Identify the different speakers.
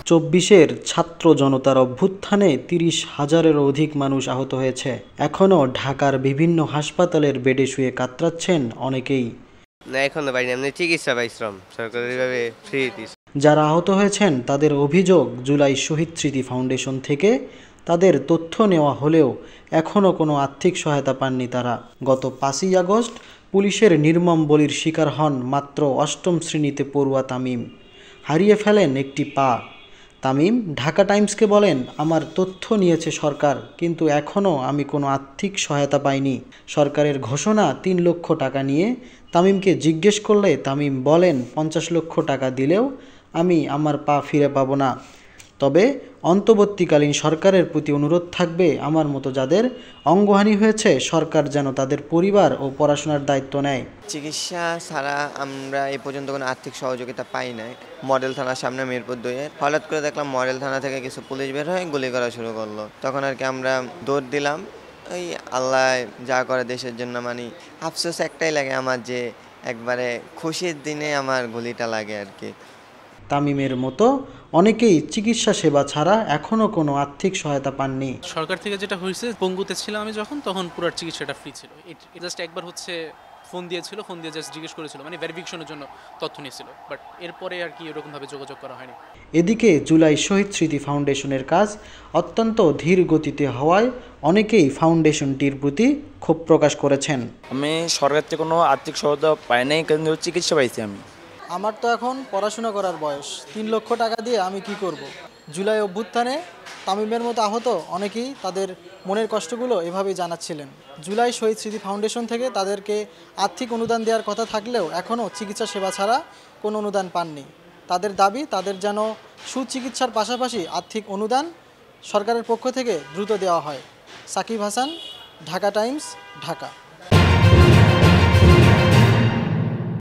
Speaker 1: 24-এর ছাত্র জনতার অভ্যুত্থানে 30,000-এরও অধিক মানুষ আহত হয়েছে। এখনও ঢাকার বিভিন্ন হাসপাতালের বেডে শুয়ে কাতরাচ্ছেন অনেকেই।
Speaker 2: না, এখনো পাইনি, আমি চিকিৎসা পাইছিলাম সরকারিভাবে ফ্রি দিছে।
Speaker 1: যারা আহত হয়েছেন তাদের অভিযোগ, জুলাই শহীদ স্মৃতি ফাউন্ডেশন থেকে তাদের তথ্য নেওয়া হলেও এখনও কোনো আর্থিক সহায়তা পাননি তারা। গত 5ই আগস্ট পুলিশের নির্মম বলির শিকার হন মাত্র 8ম শ্রেণীতে পড়ুয়া তামিম। হারিয়ে ফেলেন একটি পা। তামিম ঢাকা টাইমসকে বলেন, আমার তথ্য নিয়েছে সরকার, কিন্তু এখনও আমি কোনো আর্থিক সহায়তা পাইনি। সরকারের ঘোষণা 3 লক্ষ টাকা নিয়ে তামিমকে জিজ্ঞেস করলে তামিম বলেন, 50 লক্ষ টাকা দিলেও আমি আমার পা ফিরে পাবো না। তবে অন্তর্বর্তীকালীন সরকারের প্রতি অনুরোধ থাকবে, আমার মতো যাদের অঙ্গহানি হয়েছে সরকার যেন তাদের পরিবার ও পড়াশোনার দায়িত্ব নেয়।
Speaker 3: চিকিৎসা ছাড়া আমরা এ পর্যন্ত কোনো আর্থিক সহযোগিতা পাই নাই। মডেল থানার সামনে মিরপুর 2-এ হঠাৎ করে দেখলাম মডেল থানা থেকে কিছু পুলিশ বের হয়ে গুলি করা শুরু করলো। তখন আর কি আমরা দৌড় দিলাম। ওই আল্লাহ যা করে দেশের জন্য, মানে আফসোস একটাই লাগে আমার, যে একবারে খুশির দিনে আমার গুলিটা লাগে আর কি।
Speaker 1: তামিমের মতো অনেকেই চিকিৎসা সেবা ছাড়া এখনও কোনো আর্থিক সহায়তা পাননি।
Speaker 4: সরকার থেকে যেটা হয়েছে, পঙ্গুতে ছিলাম আমি যখন, তখন পুরো চিকিৎসাটা ফ্রি ছিল। জাস্ট একবার হচ্ছে ফোন দিয়েছিল, ফোন দিয়ে জাস্ট জিজ্ঞেস করেছিল, মানে ভেরিফিকেশনের জন্য তথ্য নিয়েছিল, বাট এরপরে আর কি এরকমভাবে যোগাযোগ করা হয়নি।
Speaker 1: এদিকে জুলাই শহীদ স্মৃতি ফাউন্ডেশনের কাজ অত্যন্ত ধীর গতিতে হওয়ায় অনেকেই ফাউন্ডেশনটির প্রতি ক্ষোভ প্রকাশ করেছেন।
Speaker 5: আমি সরকার থেকে কোনো আর্থিক সহায়তা পাই নাই, কিন্তু চিকিৎসা পাইছি আমি।
Speaker 6: আমার তো এখন পড়াশোনা করার বয়স, 3 লক্ষ টাকা দিয়ে আমি কি করব। জুলাই অভ্যুত্থানে তামিমের মতো আহত অনেকেই তাদের মনের কষ্টগুলো এভাবেই জানাচ্ছিলেন। জুলাই শহীদ স্মৃতি ফাউন্ডেশন থেকে তাদেরকে আর্থিক অনুদান দেওয়ার কথা থাকলেও এখনও চিকিৎসা সেবা ছাড়া কোনো অনুদান পাননি। তাদের দাবি, তাদের যেন সুচিকিৎসার পাশাপাশি আর্থিক অনুদান সরকারের পক্ষ থেকে দ্রুত দেওয়া হয়। সাকিব হাসান, ঢাকা টাইমস, ঢাকা।